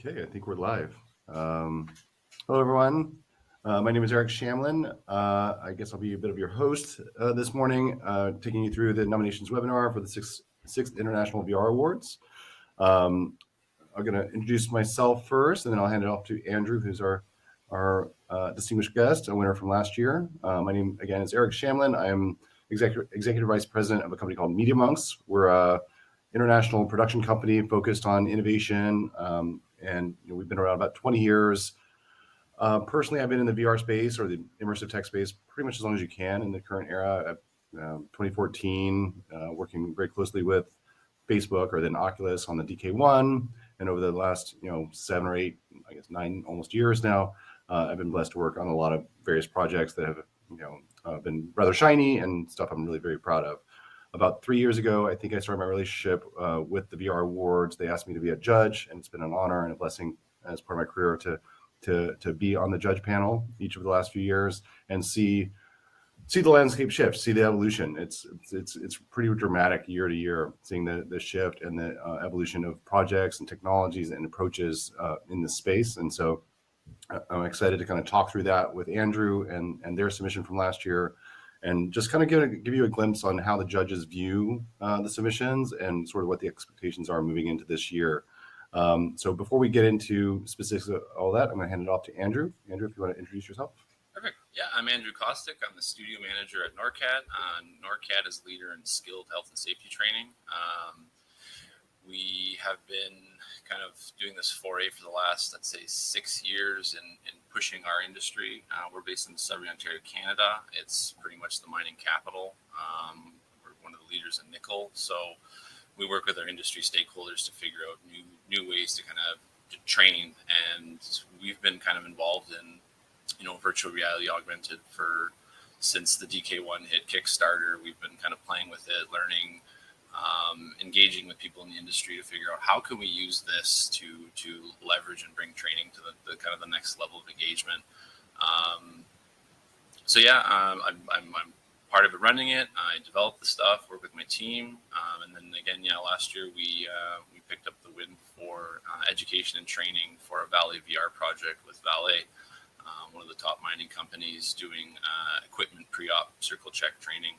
Okay, I think we're live. Hello, everyone. My name is Eric Shamlin. I guess I'll be a bit of your host this morning, taking you through the nominations webinar for the sixth International VR Awards. I'm going to introduce myself first, and then I'll hand it off to Andrew, who's our distinguished guest, a winner from last year. My name, again, is Eric Shamlin. I am executive vice president of a company called Media Monks. We're a international production company focused on innovation, and we've been around about 20 years. Personally, I've been in the VR space or the immersive tech space pretty much as long as you can in the current era. 2014, working very closely with Facebook or then Oculus on the DK1, and over the last 7 or 8, I guess 9 almost years now, I've been blessed to work on a lot of various projects that have been rather shiny and stuff I'm really very proud of. About 3 years ago, I think I started my relationship with the VRAwards. They asked me to be a judge, and it's been an honor and a blessing as part of my career to be on the judge panel each of the last few years and see the landscape shift, see the evolution. It's pretty dramatic year to year, seeing the shift and the evolution of projects and technologies and approaches in this space. And so I'm excited to kind of talk through that with Andrew and their submission from last year, and just kind of give you a glimpse on how the judges view the submissions and sort of what the expectations are moving into this year. So before we get into specifics of all that, I'm going to hand it off to Andrew. Andrew, if you want to introduce yourself. Perfect. Yeah, I'm Andrew Kostuik. I'm the studio manager at Norcat. Norcat is leader in skilled health and safety training. We have been kind of doing this foray for the last, let's say, 6 years in pushing our industry. We're based in Sudbury, Ontario, Canada. It's pretty much the mining capital. We're one of the leaders in nickel. So we work with our industry stakeholders to figure out new ways to kind of train. And we've been kind of involved in virtual reality augmented since the DK1 hit Kickstarter. We've been kind of playing with it, learning, engaging with people in the industry to figure out how can we use this to leverage and bring training to the kind of the next level of engagement. I'm part of it, running it. I develop the stuff, work with my team, and then again, last year we picked up the win for education and training for a Valley VR project with Valley. One of the top mining companies doing equipment pre-op circle check training.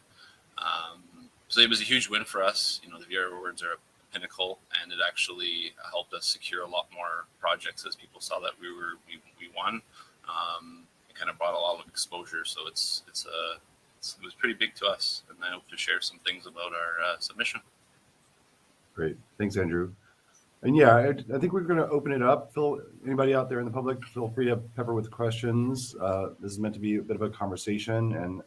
So it was a huge win for us. The VRAwards are a pinnacle, and it actually helped us secure a lot more projects as people saw that we won. It kind of brought a lot of exposure, so it was pretty big to us, and I hope to share some things about our submission. Great, thanks, Andrew. And I think we're going to open it up. Anybody out there in the public, feel free to pepper with questions. This is meant to be a bit of a conversation and,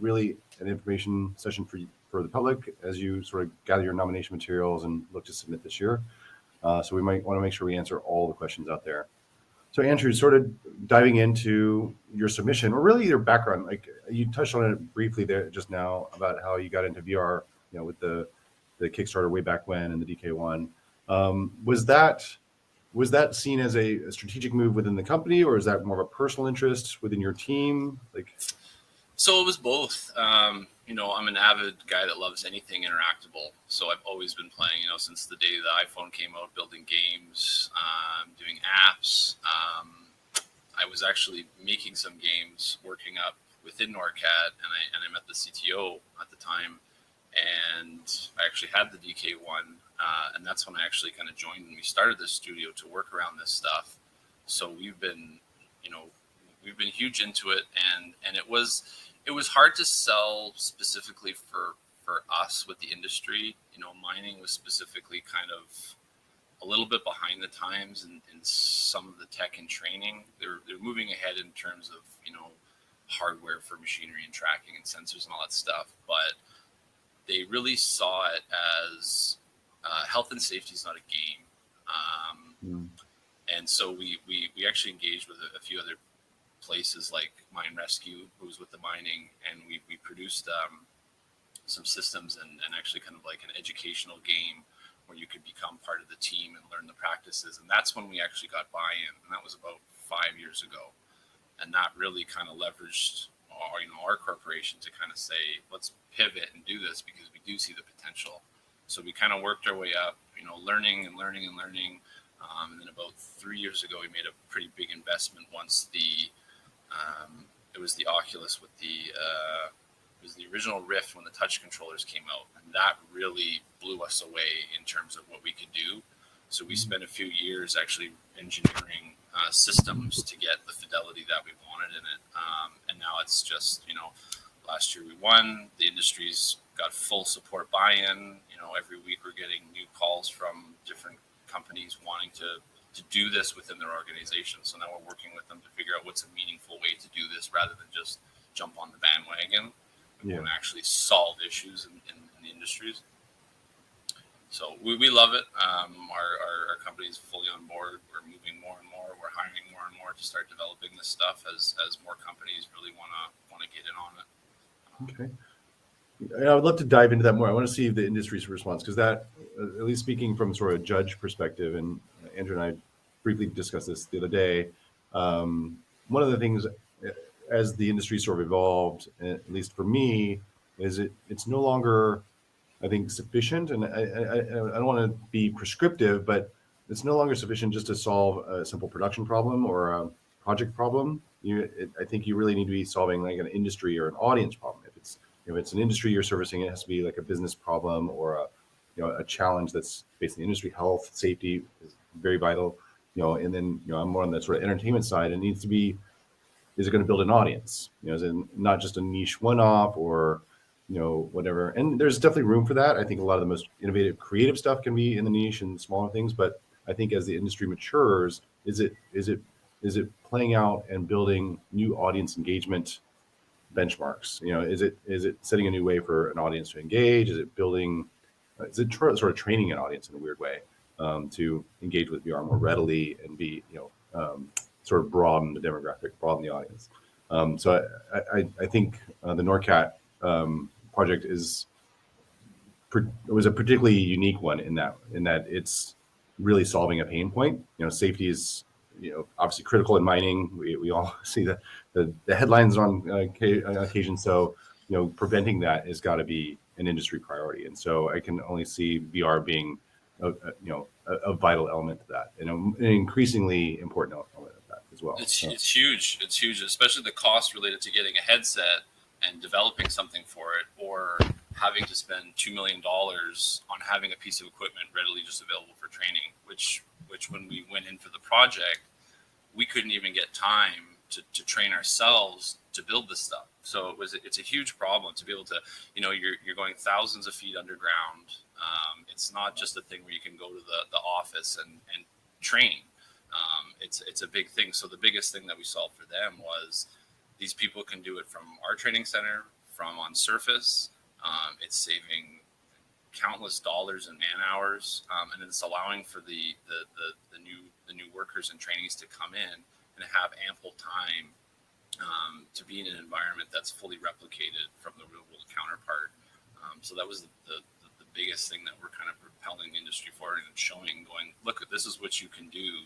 really an information session for the public as you sort of gather your nomination materials and look to submit this year. So we might want to make sure we answer all the questions out there. So Andrew, sort of diving into your submission, or really your background, like you touched on it briefly there just now about how you got into VR, with the Kickstarter way back when and the DK1. Was that seen as a strategic move within the company, or is that more of a personal interest within your team? So it was both. I'm an avid guy that loves anything interactable. So I've always been playing, since the day the iPhone came out, building games, doing apps. I was actually making some games, working up within Norcat, and I met the CTO at the time, and I actually had the DK1. And that's when I actually kind of joined when we started this studio to work around this stuff. So we've been huge into it, and it was hard to sell specifically for us with the industry. Mining was specifically kind of a little bit behind the times in some of the tech and training. They're moving ahead in terms of hardware for machinery and tracking and sensors and all that stuff, but they really saw it as health and safety is not a game. And so we actually engaged with a few other places like Mine Rescue, who was with the mining, and we produced some systems and actually kind of like an educational game where you could become part of the team and learn the practices. And that's when we actually got buy-in, and that was about 5 years ago. And that really kind of leveraged our corporation to kind of say, let's pivot and do this because we do see the potential. So we kind of worked our way up, learning. And then about 3 years ago, we made a pretty big investment once it was the Oculus with it was the original Rift when the touch controllers came out, and that really blew us away in terms of what we could do. So we spent a few years actually engineering systems to get the fidelity that we wanted in it, and now it's just, last year we won. The industry's got full support buy-in. Every week we're getting new calls from different companies wanting to do this within their organization. So now we're working with them to figure out what's a meaningful way to do this rather than just jump on the bandwagon. We want to actually solve issues in the industries. So we love it. Our company is fully on board. We're moving more and more. We're hiring more and more to start developing this stuff as more companies really want to get in on it. Okay. I would love to dive into that more. I want to see the industry's response, because that, at least speaking from sort of a judge perspective, and Andrew and I briefly discussed this the other day. One of the things as the industry sort of evolved, at least for me, is it's no longer, I think, sufficient. And I don't want to be prescriptive, but it's no longer sufficient just to solve a simple production problem or a project problem. I think you really need to be solving like an industry or an audience problem. If it's an industry you're servicing, it has to be like a business problem or a challenge that's based on the industry. Health, safety is very vital. And then I'm more on the sort of entertainment side. It needs to be, is it going to build an audience? Is it not just a niche one-off or whatever? And there's definitely room for that. I think a lot of the most innovative, creative stuff can be in the niche and smaller things. But I think as the industry matures, is it playing out and building new audience engagement benchmarks? Is it setting a new way for an audience to engage? Is it building? Is it sort of training an audience in a weird way to engage with VR more readily and be sort of broaden the demographic, broaden the audience? So I think the Norcat project was a particularly unique one in that it's really solving a pain point. Safety is obviously critical in mining. We all see the headlines on occasion. So preventing that has got to be an industry priority. And so I can only see VR being a vital element to that, and an increasingly important element of that as well. It's huge. It's huge, especially the cost related to getting a headset and developing something for it, or having to spend $2 million on having a piece of equipment readily just available for training, which when we went in for the project, we couldn't even get time to train ourselves to build this stuff. So it's a huge problem to be able to, you're going thousands of feet underground. It's not just a thing where you can go to the office and train. It's a big thing. So the biggest thing that we solved for them was these people can do it from our training center, from on surface. It's saving countless dollars and man hours, and it's allowing for the new workers and trainees to come in and have ample time to be in an environment that's fully replicated from the real world counterpart. So that was the biggest thing that we're kind of propelling the industry forward and showing, going, look, this is what you can do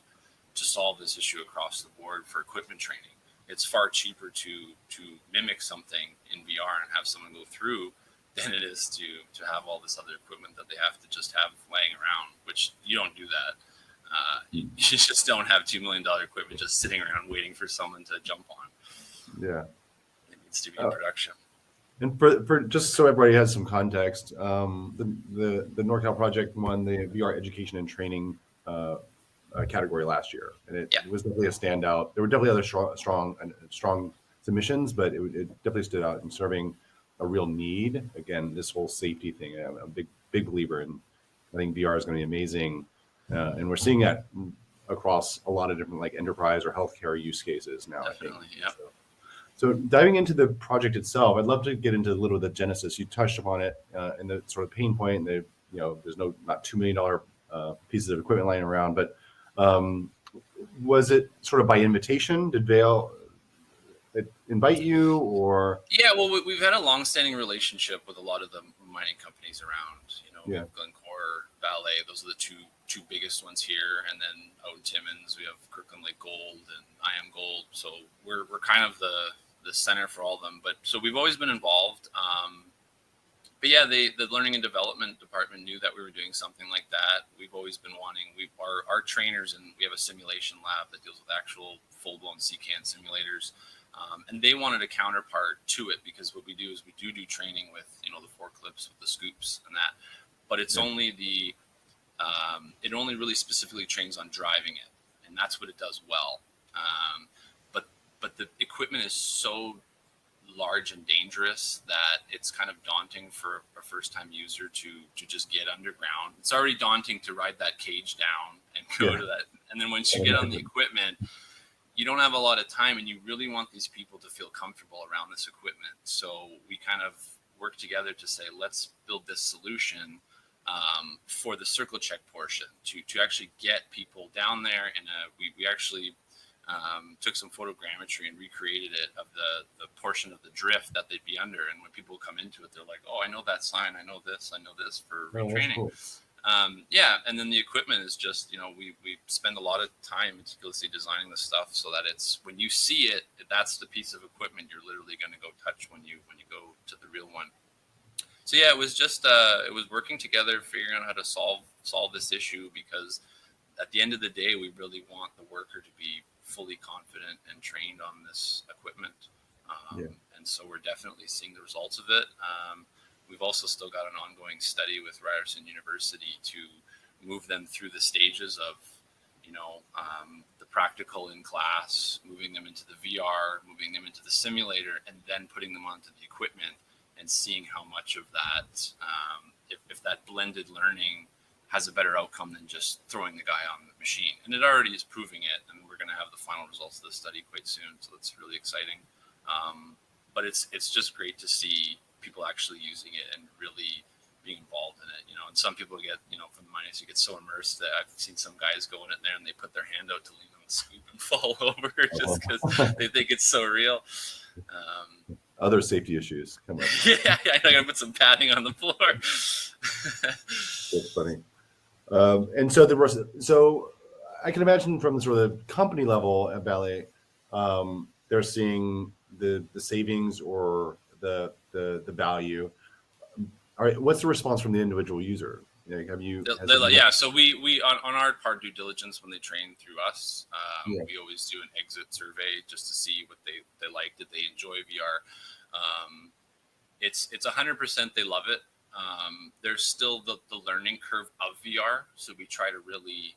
to solve this issue across the board for equipment training. It's far cheaper to mimic something in VR and have someone go through than it is to have all this other equipment that they have to just have laying around, which you don't do that. You just don't have $2 million equipment just sitting around waiting for someone to jump on. Yeah. It needs to be in production. And for just so everybody has some context, the NorCal project won the VR education and training category last year, and it was definitely a standout. There were definitely other strong submissions, but it definitely stood out in serving a real need. Again, this whole safety thing, I'm a big believer in. I think VR is going to be amazing, and we're seeing that across a lot of different like enterprise or healthcare use cases now. Definitely, I think. yeah. So diving into the project itself, I'd love to get into a little of the genesis. You touched upon it and the sort of pain point. There's not $2 million pieces of equipment lying around, but was it sort of by invitation? Did Vail invite you, or? Yeah, well, we've had a long-standing relationship with a lot of the mining companies around. Glencore, Vale. Those are the two biggest ones here, and then out in Timmins we have Kirkland Lake Gold and IM Gold. So we're kind of the center for all of them. But so we've always been involved. but yeah, the learning and development department knew that we were doing something like that. We've always been wanting, our trainers, and we have a simulation lab that deals with actual full-blown CCAN simulators. And they wanted a counterpart to it, because what we do is we do training with, the forklifts, with the scoops and that, but it's only it only really specifically trains on driving it, and that's what it does well. But the equipment is so large and dangerous that it's kind of daunting for a first-time user to just get underground. It's already daunting to ride that cage down and go to that, and then once you get on the equipment, you don't have a lot of time, and you really want these people to feel comfortable around this equipment. So we kind of work together to say, let's build this solution for the circle check portion to actually get people down there. And we actually took some photogrammetry and recreated it of the portion of the drift that they'd be under. And when people come into it, they're like, oh, I know that sign. I know this for retraining. Cool. And then the equipment is just, we spend a lot of time meticulously designing the stuff so that it's, when you see it, that's the piece of equipment you're literally going to go touch when you go to the real one. So yeah, it was just, it was working together, figuring out how to solve this issue, because at the end of the day, we really want the worker to be fully confident and trained on this equipment. And so we're definitely seeing the results of it. We've also still got an ongoing study with Ryerson University to move them through the stages of, the practical in class, moving them into the VR, moving them into the simulator, and then putting them onto the equipment and seeing how much of that, if that blended learning has a better outcome than just throwing the guy on the machine. And it already is proving it, and we're going to have the final results of the study quite soon, so that's really exciting. But it's just great to see people actually using it and really being involved in it, and some people get, from the minus, you get so immersed that I've seen some guys go in there and they put their hand out to lean on the scoop and fall over just because they think it's so real. Other safety issues come up. Yeah, I'm gonna put some padding on the floor. That's funny. And so I can imagine from the sort of the company level at Ballet, they're seeing the savings or the value. All right, what's the response from the individual user? So we on our part, due diligence, when they train through us, we always do an exit survey just to see what they like. Did they enjoy VR? It's 100% they love it. There's still the learning curve of VR, so we try to really,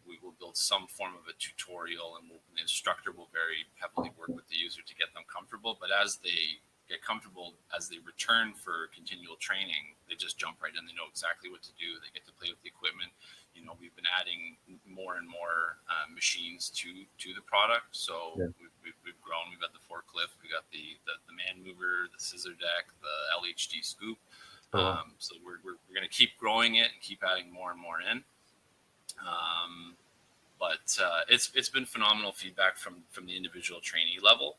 we will build some form of a tutorial, and the instructor will very heavily work with the user to get them comfortable. But as they get comfortable, as they return for continual training, they just jump right in. They know exactly what to do. They get to play with the equipment. We've been adding more and more machines to the product. So we've grown. We've got the forklift. We got the man mover, the scissor deck, the LHD scoop. So we're going to keep growing it and keep adding more and more in. But it's been phenomenal feedback from the individual trainee level.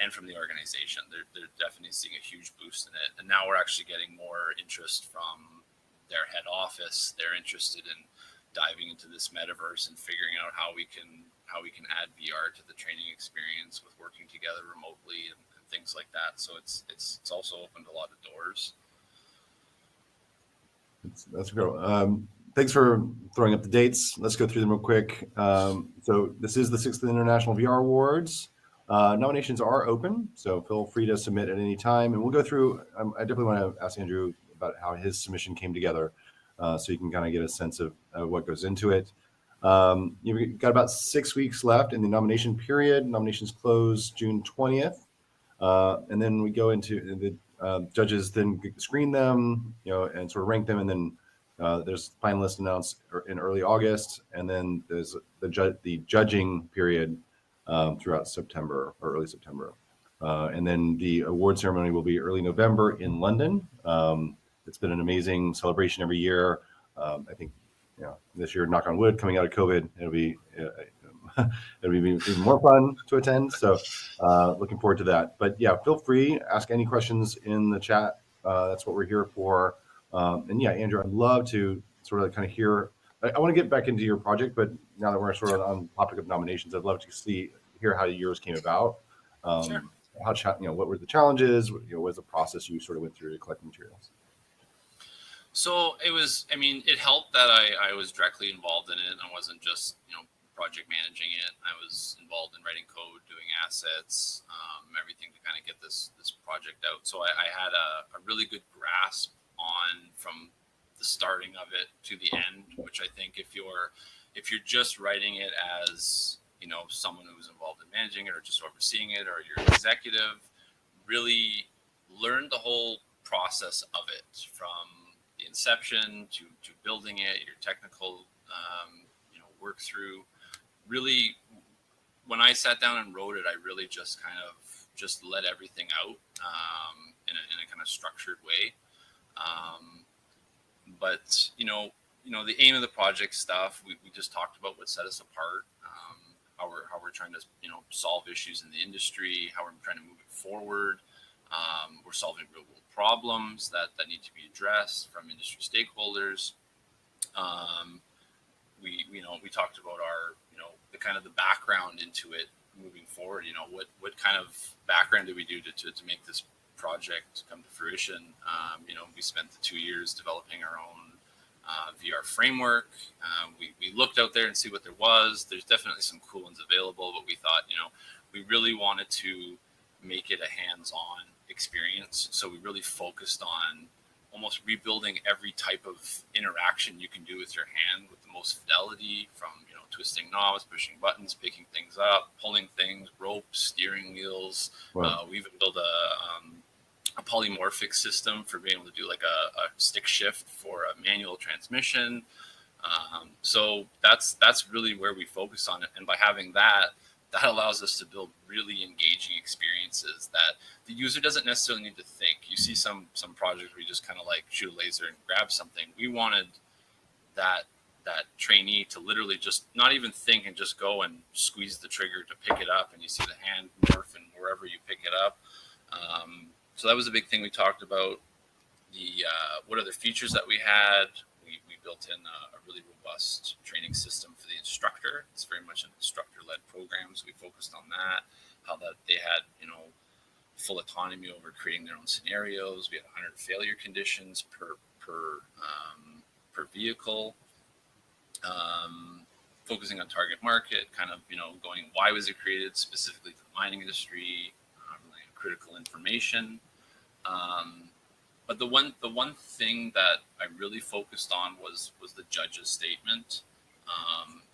And from the organization, they're definitely seeing a huge boost in it. And now we're actually getting more interest from their head office. They're interested in diving into this metaverse and figuring out how we can add VR to the training experience with working together remotely and things like that. So it's also opened a lot of doors. That's great. Thanks for throwing up the dates. Let's go through them real quick. So this is the 6th International VRAwards. Nominations are open, so feel free to submit at any time, and we'll go through. I definitely want to ask Andrew about how his submission came together, so you can kind of get a sense of what goes into it. You've got about 6 weeks left in the nomination period. Nominations close June 20th, and then we go into the judges then screen them, and sort of rank them, and then there's finalists announced in early August, and then there's the judging period throughout September or early September. And then the award ceremony will be early November in London. It's been an amazing celebration every year. I think, this year, knock on wood, coming out of COVID, it'll be even more fun to attend. So looking forward to that. But yeah, feel free, ask any questions in the chat. That's what we're here for. And yeah, Andrew, I'd love to sort of kind of hear. I want to get back into your project, but now that we're sort of on the topic of nominations, I'd love to hear how yours came about. Sure. what were the challenges? What was the process you sort of went through to collect materials? So it was, I mean, it helped that I was directly involved in it. I wasn't just, project managing it. I was involved in writing code, doing assets, everything to kind of get this project out. So I had a really good grasp on from the starting of it to the end, which I think if you're just writing it as, someone who's involved in managing it or just overseeing it, or you're executive, really learn the whole process of it from the inception to building it, your technical, work through. Really, when I sat down and wrote it, I really just kind of just let everything out in a kind of structured way. But the aim of the project stuff, we just talked about what set us apart, how we're trying to solve issues in the industry, how we're trying to move it forward. We're solving real world problems that need to be addressed from industry stakeholders. We talked about our the kind of the background into it moving forward. What kind of background did we do to make this project come to fruition? We spent the 2 years developing our own VR framework. We looked out there and see what there was. There's definitely some cool ones available, but we thought we really wanted to make it a hands-on experience. So we really focused on almost rebuilding every type of interaction you can do with your hand with the most fidelity, from twisting knobs, pushing buttons, picking things up, pulling things, ropes, steering wheels. Wow. We even built a polymorphic system for being able to do like a stick shift for a manual transmission. So that's really where we focus on it, and by having that allows us to build really engaging experiences that the user doesn't necessarily need to think. You see some projects where you just kind of like shoot a laser and grab something. We wanted that trainee to literally just not even think and just go and squeeze the trigger to pick it up, and you see the hand morph and wherever you pick it up. So that was a big thing we talked about. The what other features that we had. We built in a really robust training system for the instructor. It's very much an instructor-led program, so we focused on that. How that they had full autonomy over creating their own scenarios. We had 100 failure conditions per vehicle. Focusing on target market, kind of going why was it created specifically for the mining industry, really critical information. But the one thing that I really focused on was the judge's statement,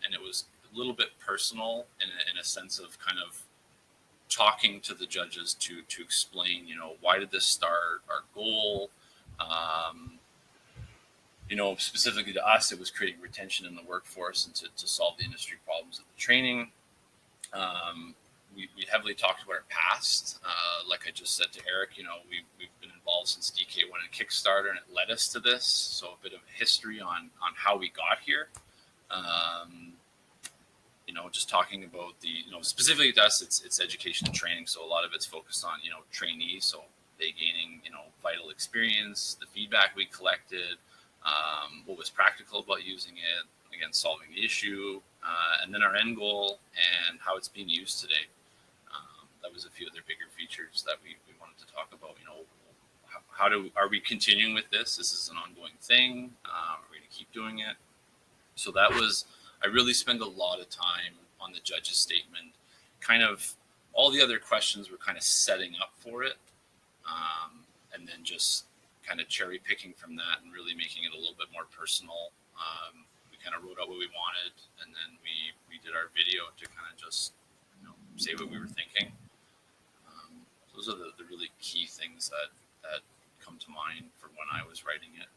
and it was a little bit personal in a sense of kind of talking to the judges to explain, why did this start, our goal. Specifically to us, it was creating retention in the workforce and to solve the industry problems of the training. We heavily talked about our past. Like I just said to Eric, we've been involved since DK1 and Kickstarter, and it led us to this. So a bit of history on how we got here. Just talking about specifically to us, it's education and training. So a lot of it's focused on, trainees. So they gaining, vital experience, the feedback we collected, what was practical about using it, again, solving the issue, and then our end goal and how it's being used today. That was a few other bigger features that we wanted to talk about. Are we continuing with this? This is an ongoing thing. Are we going to keep doing it? So I really spend a lot of time on the judge's statement. Kind of all the other questions were kind of setting up for it, and then just kind of cherry picking from that and really making it a little bit more personal. We kind of wrote out what we wanted, and then we did our video to kind of just say what we were thinking. Those are the really key things that come to mind for when I was writing it.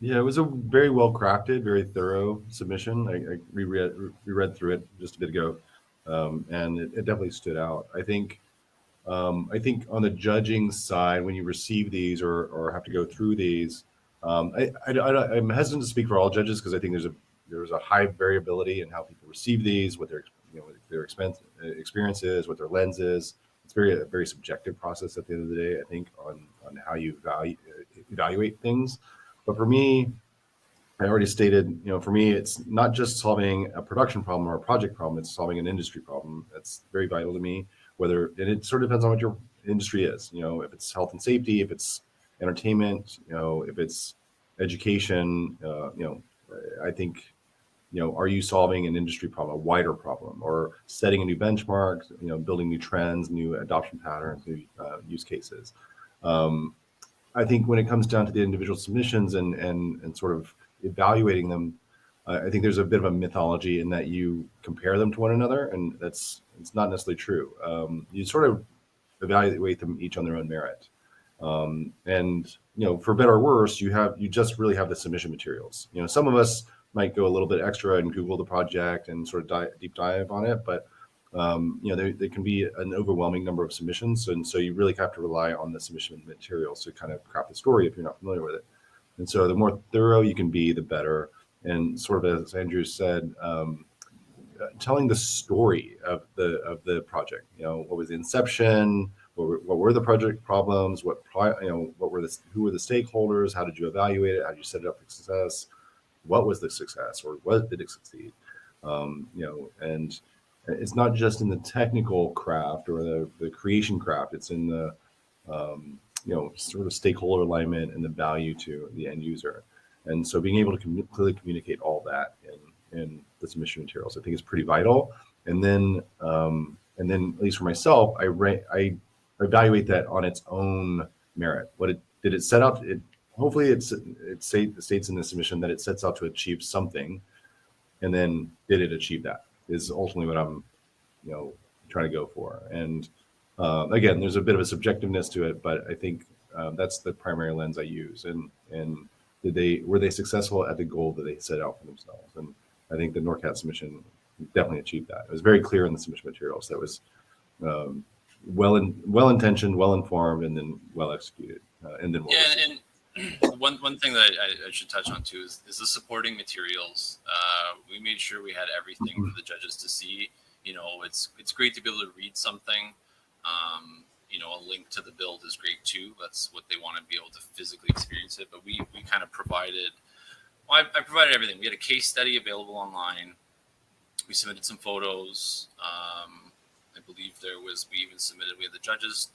Yeah, it was a very well crafted, very thorough submission. I reread through it just a bit ago, and it definitely stood out. I think on the judging side, when you receive these or have to go through these, I'm hesitant to speak for all judges because I think there's a high variability in how people receive these, what their experience is, what their lens is. It's a very subjective process at the end of the day, I think, on how you evaluate things. But for me, I already stated, for me, it's not just solving a production problem or a project problem, it's solving an industry problem. That's very vital to me. And it sort of depends on industry is. If it's health and safety, if it's entertainment, if it's education, I think, are you solving an industry problem, a wider problem, or setting a new benchmark, building new trends, new adoption patterns, new use cases? I think when it comes down to the individual submissions and sort of evaluating them, I think there's a bit of a mythology in that you compare them to one another, and it's not necessarily true. You sort of evaluate them each on their own merit. And for better or worse, you just really have the submission materials. Some of us might go a little bit extra and Google the project and sort of deep dive on it, but there can be an overwhelming number of submissions, and so you really have to rely on the submission materials to kind of craft the story if you're not familiar with it. And so the more thorough you can be, the better. And sort of as Andrew said, telling the story of the project. What was the inception? What were the project problems? Who were the stakeholders? How did you evaluate it? How did you set it up for success? What was the success, or what did it succeed? And it's not just in the technical craft or the creation craft. It's in the sort of stakeholder alignment and the value to the end user. And so being able to clearly communicate all that in the submission materials, I think is pretty vital. And then at least for myself, I evaluate that on its own merit. Did it set out? Hopefully it states in the submission that it sets out to achieve something, and then did it achieve that? Is ultimately what I'm trying to go for. And again, there's a bit of a subjectiveness to it, but I think that's the primary lens I use. And were they successful at the goal that they set out for themselves? And I think the Norcat submission definitely achieved that. It was very clear in the submission materials. That was well-intentioned, well-informed, and then well-executed. And then one thing that I should touch on too is the supporting materials. We made sure we had everything for the judges to see. It's great to be able to read something. A link to the build is great too. That's what they want to be able to physically experience it. But we kind of provided. Well, I provided everything. We had a case study available online. We submitted some photos. I believe we even submitted. We had the judges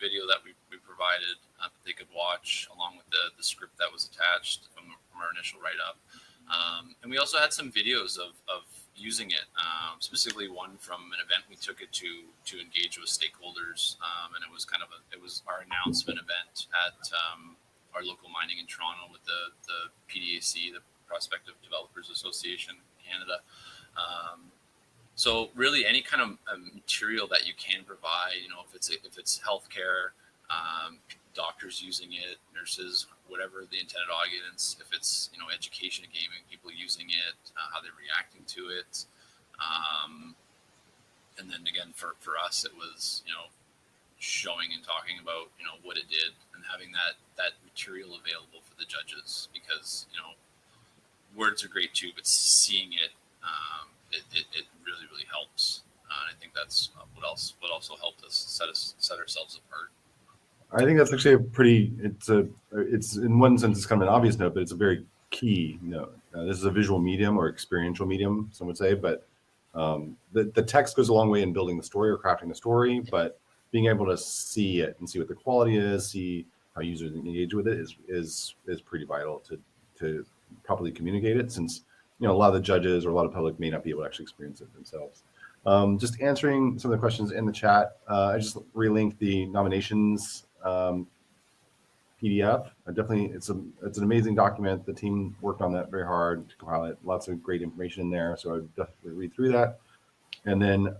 video that we provided that they could watch along with the script that was attached from our initial write-up. And we also had some videos of using it, specifically one from an event we took it to engage with stakeholders. And it was our announcement event at our local mining in Toronto with the PDAC, the Prospective Developers Association Canada. So really any kind of material that you can provide, if it's healthcare, doctors using it, nurses, whatever the intended audience, if it's, education and gaming, people using it, how they're reacting to it. And then again, for us, it was, showing and talking about, what it did and having that material available for the judges, because, words are great too, but seeing it, it really, really helps. I think that's what also helped us set ourselves apart. I think that's actually it's in one sense, it's kind of an obvious note, but it's a very key note. This is a visual medium or experiential medium, some would say, but the text goes a long way in building the story or crafting the story, but being able to see it and see what the quality is, see how users engage with it is pretty vital to properly communicate it, since a lot of the judges or a lot of public may not be able to actually experience it themselves. Just answering some of the questions in the chat, I just relinked the nominations PDF. It's an amazing document. The team worked on that very hard to compile it. Lots of great information in there, so I would definitely read through that. And then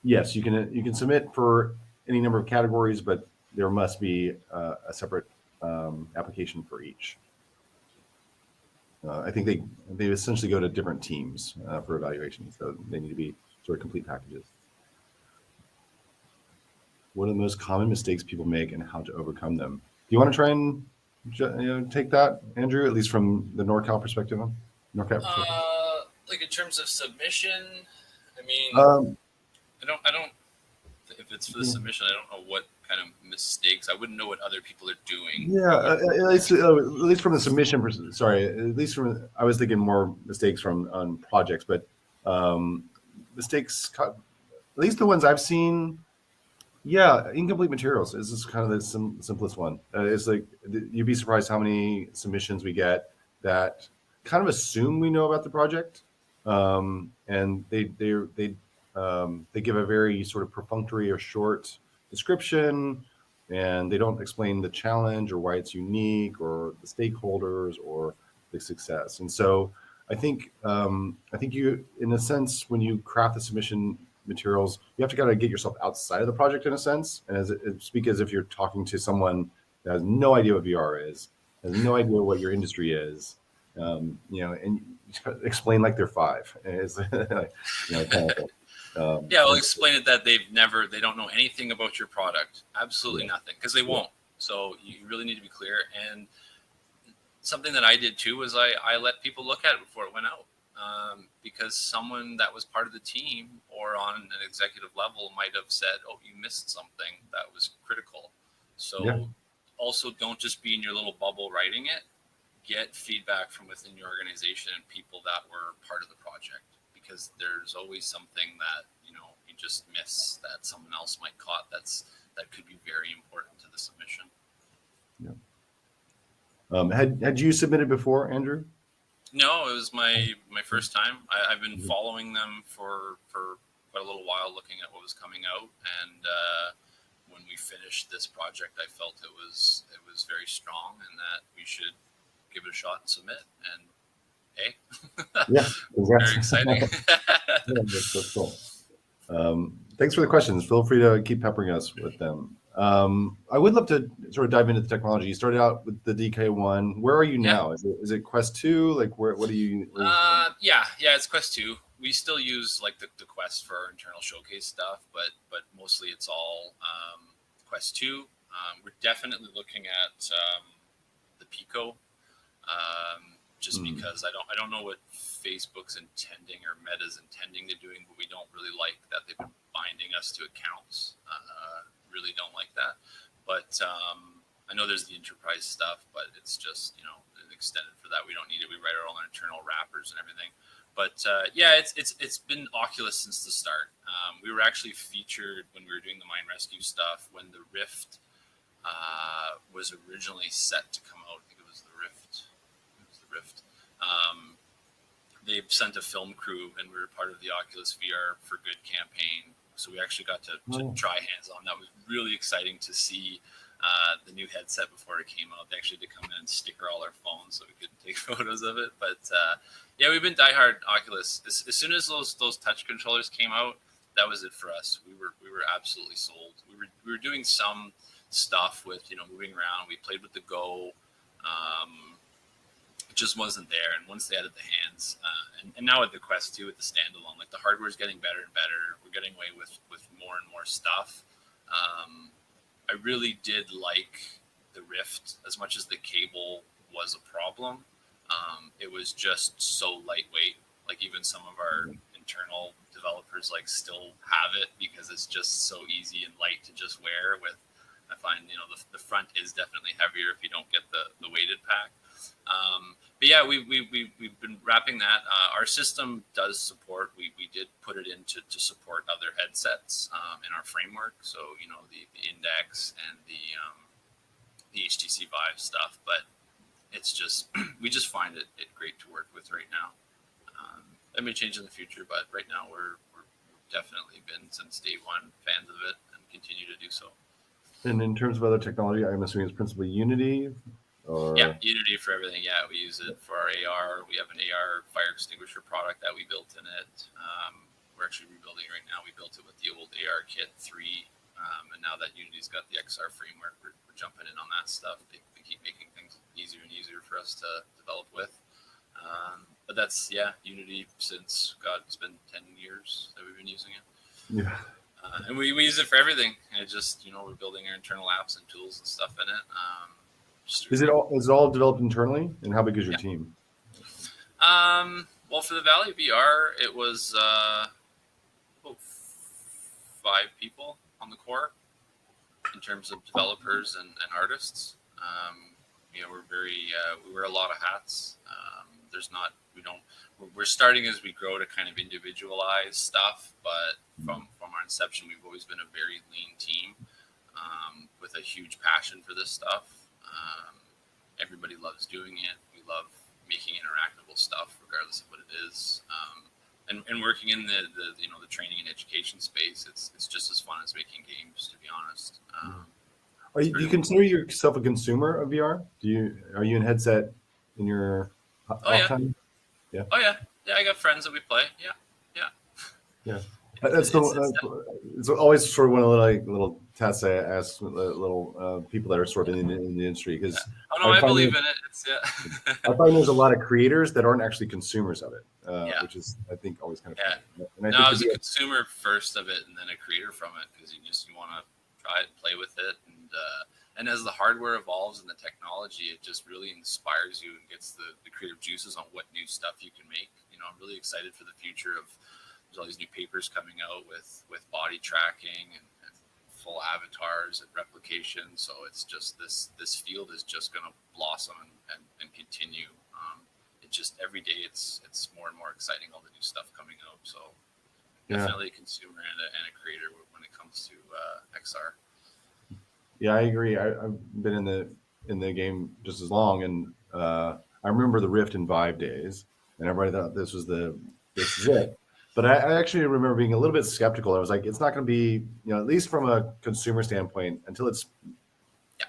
yes, you can submit for any number of categories, but there must be a separate application for each. I think they essentially go to different teams for evaluation, so they need to be sort of complete packages. What are the most common mistakes people make and how to overcome them? Do you want to try and take that, Andrew, at least from the NorCat perspective? Like in terms of submission, I mean, I don't. If it's for the submission, I don't know what kind of mistakes. I wouldn't know what other people are doing. Yeah, at least from the submission. Sorry, at least from I was thinking more mistakes on projects, but mistakes. At least the ones I've seen. Yeah, incomplete materials. This is kind of the simplest one. It's like you'd be surprised how many submissions we get that kind of assume we know about the project, and they give a very sort of perfunctory or short description, and they don't explain the challenge or why it's unique or the stakeholders or the success. And so I think you, in a sense, when you craft the submission materials, you have to kind of get yourself outside of the project in a sense, and speak as if you're talking to someone that has no idea what VR is, has no idea what your industry is, and you explain like they're five. And it's kind of thing. Yeah, I'll And explain it that they don't know anything about your product, absolutely nothing, because they won't. So you really need to be clear. And something that I did too was I let people look at it before it went out, because someone that was part of the team or on an executive level might have said, "Oh, you missed something that was critical." So yeah, also don't just be in your little bubble writing it. Get feedback from within your organization and people that were part of the project, because there's always something that you just miss that someone else might caught that could be very important to the submission. yeah. Had you submitted before, Andrew? No, it was my first time. I've been following them for quite a little while, looking at what was coming out, and when we finished this project, I felt it was very strong, and that we should give it a shot and submit. And hey, Yeah, very exciting. Yeah, that's cool. Thanks for the questions. Feel free to keep peppering us with them. I would love to sort of dive into the technology. You started out with the DK1. Where are you Yeah. now? Is it Quest 2? Like what are you? Yeah, it's Quest 2. We still use like the Quest for our internal showcase stuff, but mostly it's all Quest 2. We're definitely looking at the Pico, just because I don't know what Facebook's intending or Meta's intending to doing, but we don't really like that they've been binding us to accounts. Really don't like that. But I know there's the enterprise stuff, but it's just extended for that. We don't need it. We write our own internal wrappers and everything. But yeah, it's been Oculus since the start. We were actually featured when we were doing the mine rescue stuff when the Rift was originally set to come out. I think it was the Rift. They sent a film crew, and we were part of the Oculus VR for Good campaign. So we actually got to try hands on. That was really exciting to see the new headset before it came out. They actually had to come in and sticker all our phones so we could take photos of it. But yeah, we've been diehard Oculus. As soon as those touch controllers came out, that was it for us. We were absolutely sold. We were doing some stuff with moving around. We played with the Go. It just wasn't there. And once they added the hands, and now with the Quest 2, with the standalone, like the hardware is getting better and better. We're getting away with more and more stuff. I really did like the Rift as much as the cable was a problem. It was just so lightweight. Like even some of our internal developers still have it because it's just so easy and light to just wear. I find the front is definitely heavier if you don't get the weighted pack. But yeah, we've been wrapping that. Our system does support. We did put it in to support other headsets in our framework. So the Index and the HTC Vive stuff. But it's just we just find it great to work with right now. That may change in the future, but right now we're definitely been since day one fans of it and continue to do so. And in terms of other technology, I'm assuming it's principally Unity. Yeah, Unity for everything. Yeah, we use it for our AR. We have an AR fire extinguisher product that we built in it. We're actually rebuilding it right now. We built it with the old AR Kit 3, and now that Unity's got the XR framework, we're jumping in on that stuff. They keep making things easier and easier for us to develop with. But that's Unity since it's been 10 years that we've been using it. Yeah. And we use it for everything. And just we're building our internal apps and tools and stuff in it. Is it all developed internally? And how big is your team? Well, for the Valley VR, it was 5 people on the core in terms of developers and artists. We wear a lot of hats. We're starting as we grow to kind of individualize stuff, but from our inception, we've always been a very lean team with a huge passion for this stuff. Everybody loves doing it. We love making interactable stuff, regardless of what it is. And working in the training and education space, it's just as fun as making games, to be honest. Do you consider yourself a consumer of VR? Are you in headset in your off time? Yeah. Oh yeah. Yeah, I got friends that we play. Yeah. That's it's always sort of one of the little tests I ask little people that are sort of in the industry, because I believe in it. I find there's a lot of creators that aren't actually consumers of it, which is, I think, always kind of fun. And I was a consumer first of it, and then a creator from it, because you want to try it, play with it, and as the hardware evolves and the technology, it just really inspires you and gets the creative juices on what new stuff you can make. I'm really excited for the future of. There's all these new papers coming out with body tracking and full avatars and replication. So it's just this field is just going to blossom and continue. It just every day it's more and more exciting, all the new stuff coming out. So definitely a consumer and a creator when it comes to XR. Yeah, I agree. I've been in the game just as long, and I remember the Rift and Vive days, and everybody thought this is it. But I actually remember being a little bit skeptical. I was like, it's not going to be, at least from a consumer standpoint, until it's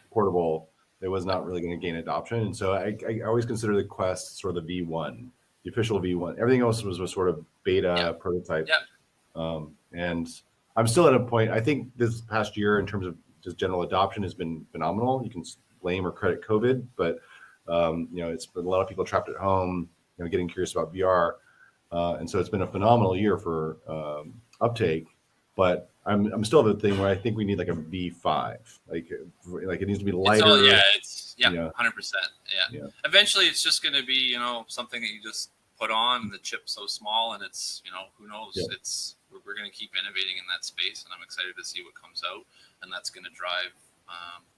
portable, it was not really going to gain adoption. And so I always consider the Quest sort of the V1, the official V1. Everything else was sort of beta prototype. And I'm still at a point, I think this past year, in terms of just general adoption, has been phenomenal. You can blame or credit COVID, but it's been a lot of people trapped at home, getting curious about VR. And so it's been a phenomenal year for uptake, but I'm still at the thing where I think we need like a V5, like it needs to be lighter. 100%. Yeah. Eventually, it's just going to be something that you just put on. The chip's so small, and it's who knows? We're going to keep innovating in that space, and I'm excited to see what comes out, and that's going to drive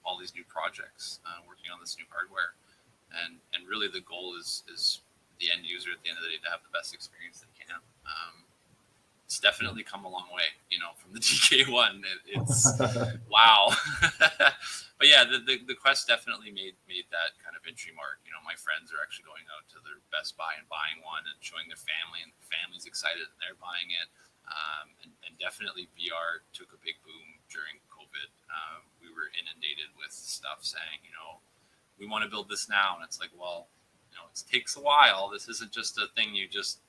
all these new projects working on this new hardware, and really the goal is the end user at the end of the day to have the best experience they can. It's definitely come a long way, from the DK1. It's wow. But yeah, the Quest definitely made that kind of entry mark. My friends are actually going out to their Best Buy and buying one and showing their family, and the family's excited and they're buying it. And definitely VR took a big boom during COVID. We were inundated with stuff saying, we want to build this now, and it's like, well, it takes a while. This isn't just a thing you just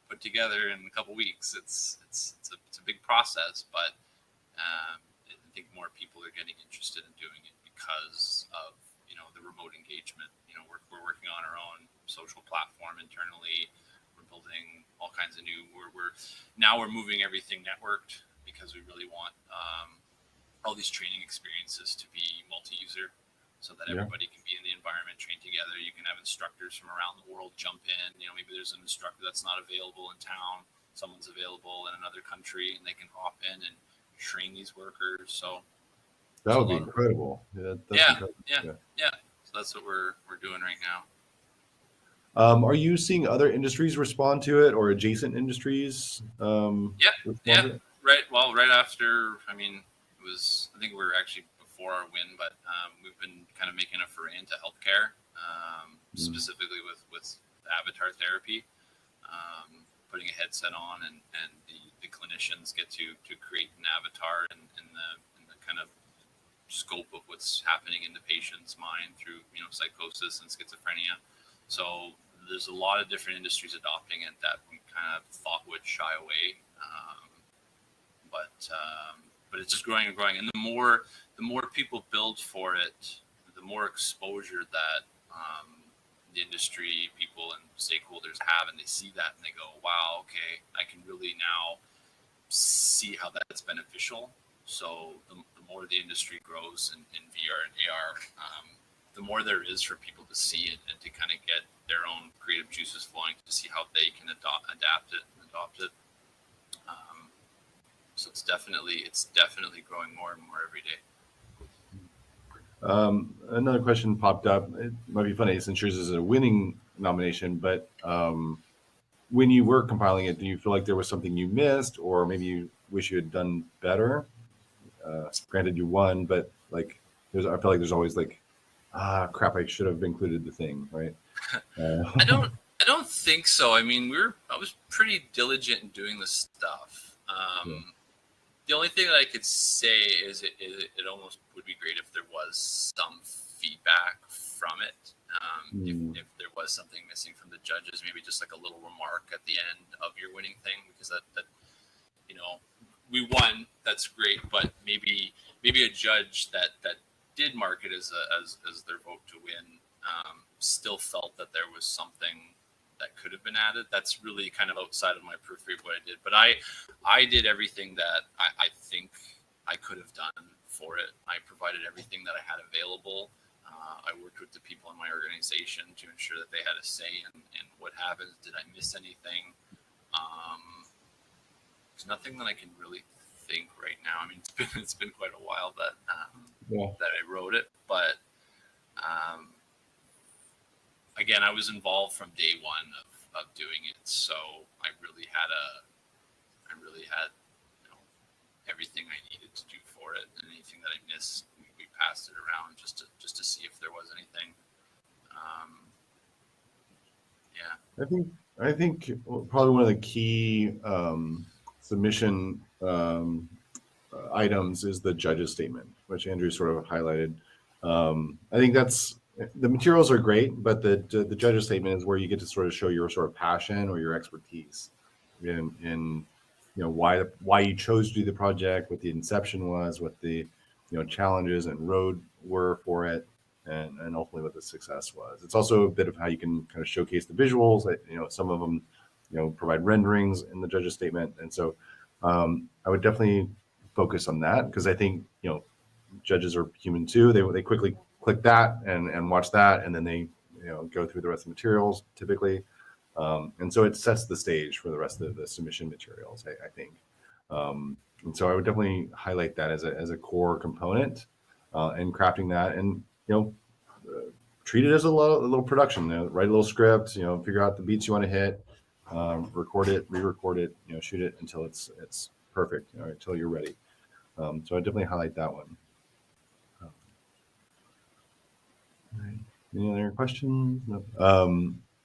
put together in a couple weeks. It's a big process, but I think more people are getting interested in doing it because of the remote engagement. We're working on our own social platform internally. We're building all kinds of new. We're moving everything networked because we really want all these training experiences to be multi-user, so that everybody can be in the environment, train together. You can have instructors from around the world jump in. Maybe there's an instructor that's not available in town. Someone's available in another country, and they can hop in and train these workers. So that would be incredible. Incredible. So that's what we're doing right now. Are you seeing other industries respond to it, or adjacent industries? Right after, I think we were actually before our win, but we've been kind of making a foray into healthcare, specifically with avatar therapy, putting a headset on, and the clinicians get to create an avatar in the kind of scope of what's happening in the patient's mind through psychosis and schizophrenia. So there's a lot of different industries adopting it that we kind of thought would shy away, but it's just growing and growing. And the more people build for it, the more exposure that the industry people and stakeholders have, and they see that and they go, wow, okay, I can really now see how that's beneficial. So the more the industry grows in VR and AR, the more there is for people to see it and to kind of get their own creative juices flowing to see how they can adapt it and adopt it. So it's definitely growing more and more every day. Another question popped up. It might be funny since yours is a winning nomination, but when you were compiling it, do you feel like there was something you missed, or maybe you wish you had done better? Granted, you won, but like, I feel like there's always like, crap, I should have included the thing, right? I don't. I don't think so. I mean, I was pretty diligent in doing this stuff. Yeah. The only thing that I could say is it almost would be great if there was some feedback from it. If there was something missing from the judges, maybe just like a little remark at the end of your winning thing, because that you know, we won. That's great, but maybe a judge that did mark it as their vote to win still felt that there was something that could have been added. That's really kind of outside of my periphery of what I did, but I did everything that I think I could have done for it. I provided everything that I had available. I worked with the people in my organization to ensure that they had a say in what happened. Did I miss anything? There's nothing that I can really think right now. I mean, it's been quite a while that I wrote it, but again, I was involved from day one of doing it, so I really had everything I needed to do for it, and anything that I missed, we passed it around just to see if there was anything. I think probably one of the key submission items is the judge's statement, which Andrew sort of highlighted. I think the materials are great, but the judge's statement is where you get to sort of show your sort of passion or your expertise in why you chose to do the project, what the inception was, what the challenges and road were for it, and ultimately what the success was. It's also a bit of how you can kind of showcase the visuals. Some of them provide renderings in the judge's statement, and so I would definitely focus on that, because I think judges are human too. They quickly click that and watch that, and then they go through the rest of the materials typically, and so it sets the stage for the rest of the submission materials, I think. And so I would definitely highlight that as a core component in crafting that, and treat it as a little production. Write a little script, figure out the beats you want to hit, record it, re-record it, shoot it until it's perfect, until you're ready. So I definitely highlight that one. Any other questions? No.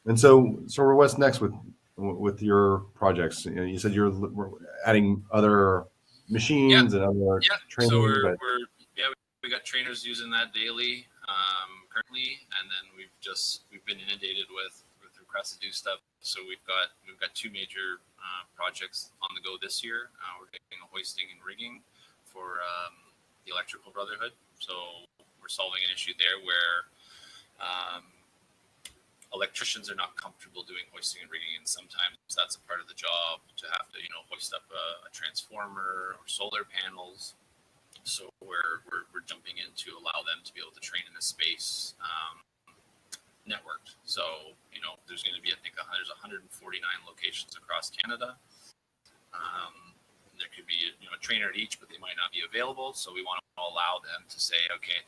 And so what's next with your projects? You said you're adding other machines and other training. So we got trainers using that daily currently, and then we've been inundated with requests to do stuff. So we've got two major projects on the go this year. We're doing a hoisting and rigging for the Electrical Brotherhood. So we're solving an issue there where electricians are not comfortable doing hoisting and rigging, and sometimes that's a part of the job to have to hoist up a transformer or solar panels. So we're jumping in to allow them to be able to train in a space networked. So there's going to be, I think, there's 149 locations across Canada. There could be a trainer at each, but they might not be available. So we want to allow them to say, okay,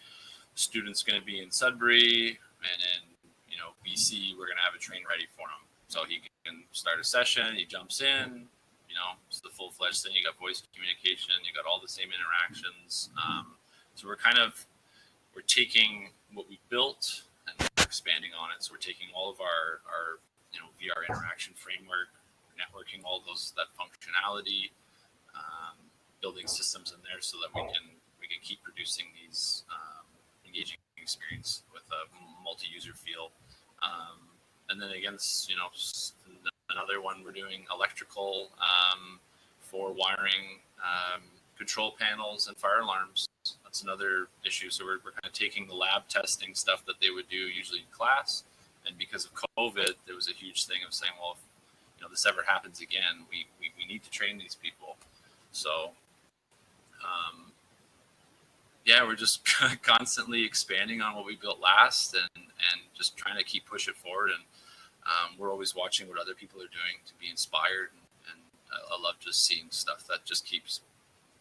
the student's going to be in Sudbury, and in BC, we're going to have a train ready for him. So he can start a session, he jumps in, it's the full-fledged thing. You got voice communication, you got all the same interactions. So we're taking what we built and we're expanding on it. So we're taking all of our VR interaction framework, networking all that functionality, building systems in there so that we can keep producing these engaging experience with a multi-user feel. And then against, another one, we're doing electrical for wiring control panels and fire alarms. That's another issue. So we're kind of taking the lab testing stuff that they would do usually in class. And because of COVID, there was a huge thing of saying, well, if this ever happens again, we need to train these people. So we're just constantly expanding on what we built last and just trying to keep push it forward. And we're always watching what other people are doing to be inspired. And I love just seeing stuff that just keeps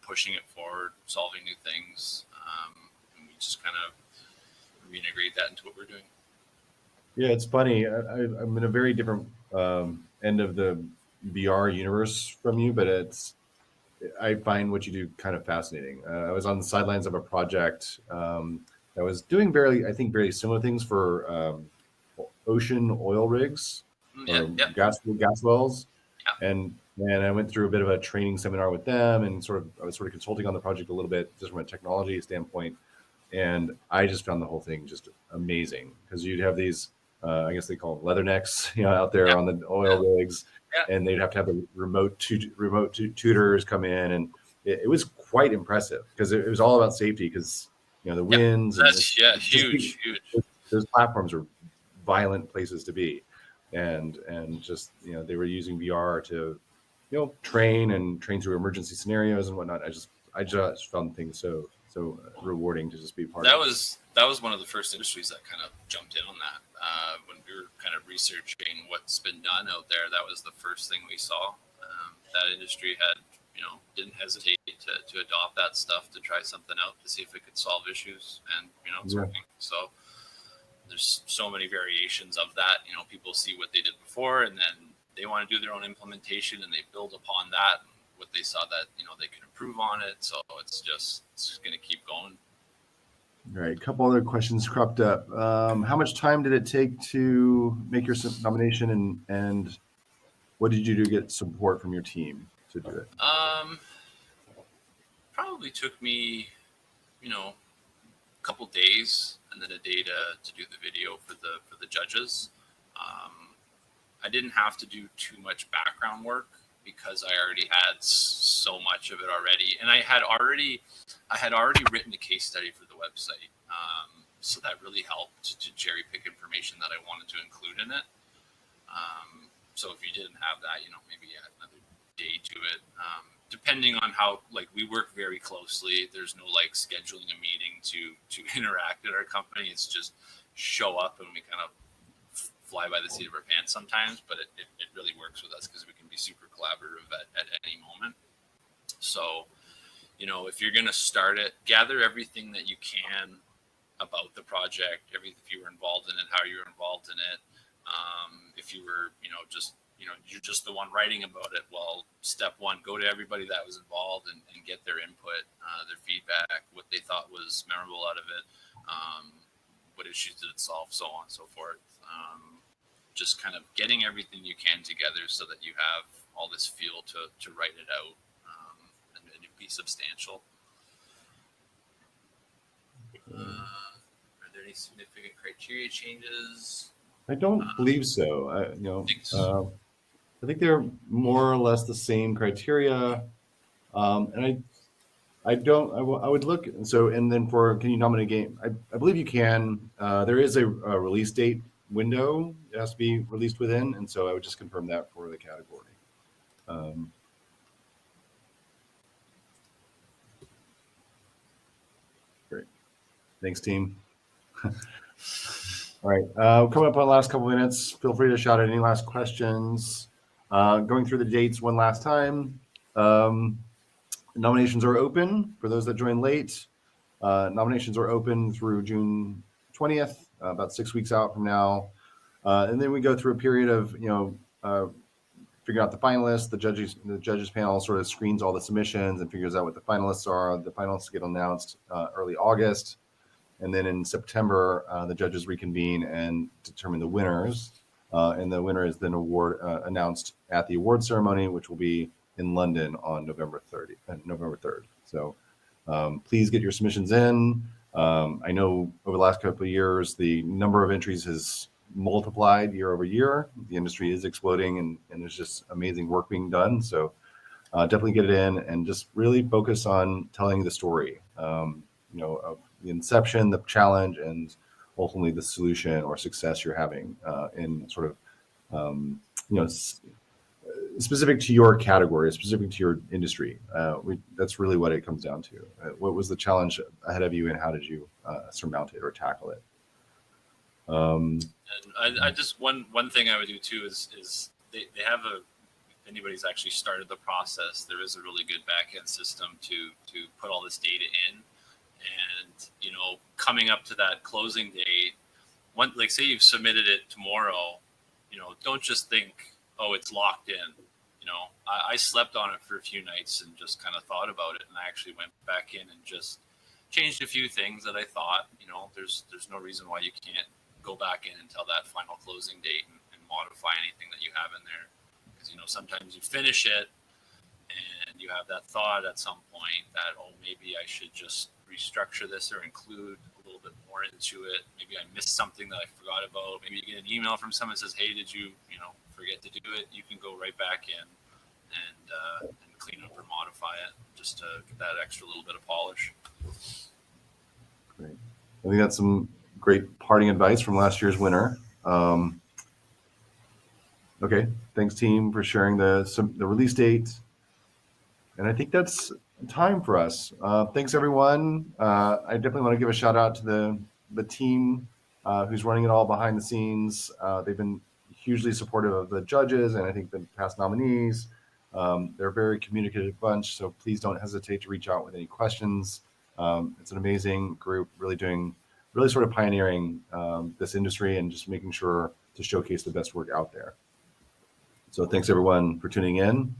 pushing it forward, solving new things. And we just kind of reintegrate that into what we're doing. Yeah, it's funny. I'm in a very different end of the VR universe from you, but I find what you do kind of fascinating. I was on the sidelines of a project that was doing very similar things for ocean oil rigs Yeah, or yeah, gas wells, yeah. and I went through a bit of a training seminar with them, and I was sort of consulting on the project a little bit just from a technology standpoint, and I just found the whole thing just amazing because you'd have these, I guess they call them leathernecks, out there Yeah, on the oil rigs, yeah, and they'd have to have the tutors come in, and it was quite impressive because it was all about safety because the yeah. winds and That's yeah, it's just huge, huge. those platforms are violent places to be, and just they were using VR to train through emergency scenarios and whatnot. I just found things so rewarding to just be part That of. was one of the first industries that kind of jumped in on that. When we were kind of researching what's been done out there, that was the first thing we saw. That industry had, didn't hesitate to adopt that stuff to try something out to see if it could solve issues, and it's Yeah. working. So there's so many variations of that. People see what they did before, and then they want to do their own implementation, and they build upon that. And what they saw that they could improve on it. So it's going to keep going. All right, a couple other questions cropped up. How much time did it take to make your nomination, and what did you do to get support from your team to do it? Probably took me, a couple days, and then a day to do the video for the judges. I didn't have to do too much background work because I already had so much of it already, and I had already written a case study for the website. So that really helped to cherry pick information that I wanted to include in it. So if you didn't have that, maybe add another day to it. Depending on how, we work very closely. There's no scheduling a meeting to interact at our company. It's just show up, and we kind of fly by the seat of our pants sometimes, but it really works with us because we can be super collaborative at any moment. So, if you're going to start it, gather everything that you can about the project, if you were involved in it, how you were involved in it. If you were, you're just the one writing about it. Well, step one, go to everybody that was involved and get their input, their feedback, what they thought was memorable out of it, what issues did it solve, so on and so forth. Just kind of getting everything you can together so that you have all this feel to write it out, and be substantial. Are there any significant criteria changes? I don't believe so. I think they're more or less the same criteria, and I would look. So, and then can you nominate a game? I believe you can. There is a release date window it has to be released within, and so I would just confirm that for the category. Great, thanks, team. All right, coming up on the last couple minutes. Feel free to shout out any last questions. Going through the dates one last time. Nominations are open for those that joined late. Nominations are open through June 20th, about 6 weeks out from now. And then we go through a period of, figuring out the finalists. The judges panel sort of screens all the submissions and figures out what the finalists are. The finalists get announced early August. And then in September, the judges reconvene and determine the winners. And the winner is then announced at the award ceremony, which will be in London on November 3rd. So please get your submissions in. I know over the last couple of years, the number of entries has multiplied year over year. The industry is exploding, and there's just amazing work being done. So definitely get it in and just really focus on telling the story, of the inception, the challenge, and ultimately the solution or success you're having in sort of, specific to your category, specific to your industry. That's really what it comes down to. What was the challenge ahead of you, and how did you surmount it or tackle it? And I just one thing I would do too is they have if anybody's actually started the process, there is a really good backend system to put all this data in, and coming up to that closing date, say you've submitted it tomorrow, don't just think oh, it's locked in. You know, I slept on it for a few nights and just kind of thought about it, and I actually went back in and just changed a few things that I thought, you know, there's no reason why you can't go back in until that final closing date and modify anything that you have in there, because you know sometimes you finish it and you have that thought at some point that, oh, maybe I should just restructure this or include a little bit more into it. Maybe I missed something that I forgot about. Maybe you get an email from someone that says, hey, did you forget to do it? You can go right back in and clean up or modify it just to get that extra little bit of polish. Great. I think that's some great parting advice from last year's winner. Okay, thanks team for sharing the release date. And I think that's time for us. Thanks everyone. I definitely want to give a shout out to the team who's running it all behind the scenes. They've been hugely supportive of the judges and I think the past nominees. They're a very communicative bunch, so please don't hesitate to reach out with any questions. It's an amazing group, really sort of pioneering this industry and just making sure to showcase the best work out there. So thanks everyone for tuning in,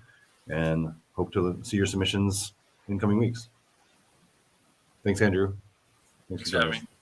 and hope to see your submissions in coming weeks. Thanks, Andrew. Thanks for having me.